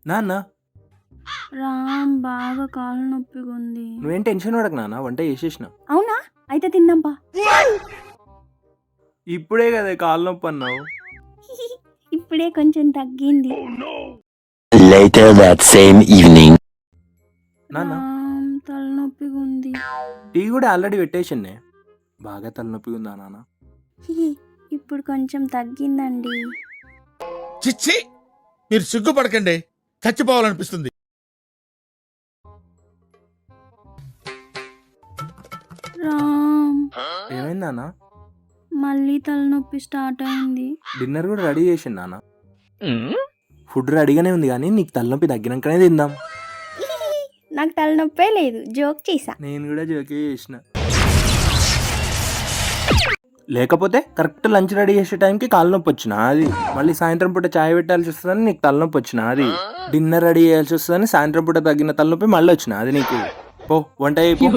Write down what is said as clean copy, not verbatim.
నాన్న రామ్ బాగా కాళ్ళు నొప్పిగా ఉంది. నువ్వేం టెన్షన్ పడకు నాన్న, వంట చేసేసిన. అవునా? అయితే తిందాంపా. ఇప్పుడే కదా కాళ్ళు నొప్పి అన్నావు. ఇప్పుడే కొంచెం తగ్గింది. Later that same evening. నాన్న రామ్ తలనొప్పిగా ఉంది. టీ కూడా ఆల్రెడీ పెట్టేసిండే. బాగా తలనొప్పిగా ఉందా నాన్న? ఇప్పుడు కొంచెం తగ్గిందండి. చిచ్చి, మీరు సిగ్గుపడకండి, చచ్చిపోవాలనిపిస్తుంది. రామ్ ఏమైంది నాన్న? మళ్ళీ తలనొప్పి స్టార్ట్ అయింది. డిన్నర్ కూడా రెడీ చేసిండు నాన్న. ఫుడ్ రెడీగానే ఉంది కానీ నీకు తలనొప్పి తగ్గినాకనే తిందాం. నాకు తలనొప్పే లేదు, జోక్ చేసా. నేను కూడా జోకే చేసిన. లేకపోతే కరెక్ట్ లంచ్ రెడీ చేసే టైంకి కాలు నొప్పి వచ్చిన అది. మళ్ళీ సాయంత్రం పూట చాయ్ పెట్టాల్సి వస్తుందని నీకు తలనొప్పి వచ్చిన అది. డిన్నర్ రెడీ చేయాల్సి వస్తుందని సాయంత్రం పూట తగ్గిన తలనొప్పి మళ్ళీ వచ్చిన అది నీకు. పో వంట అయిపో.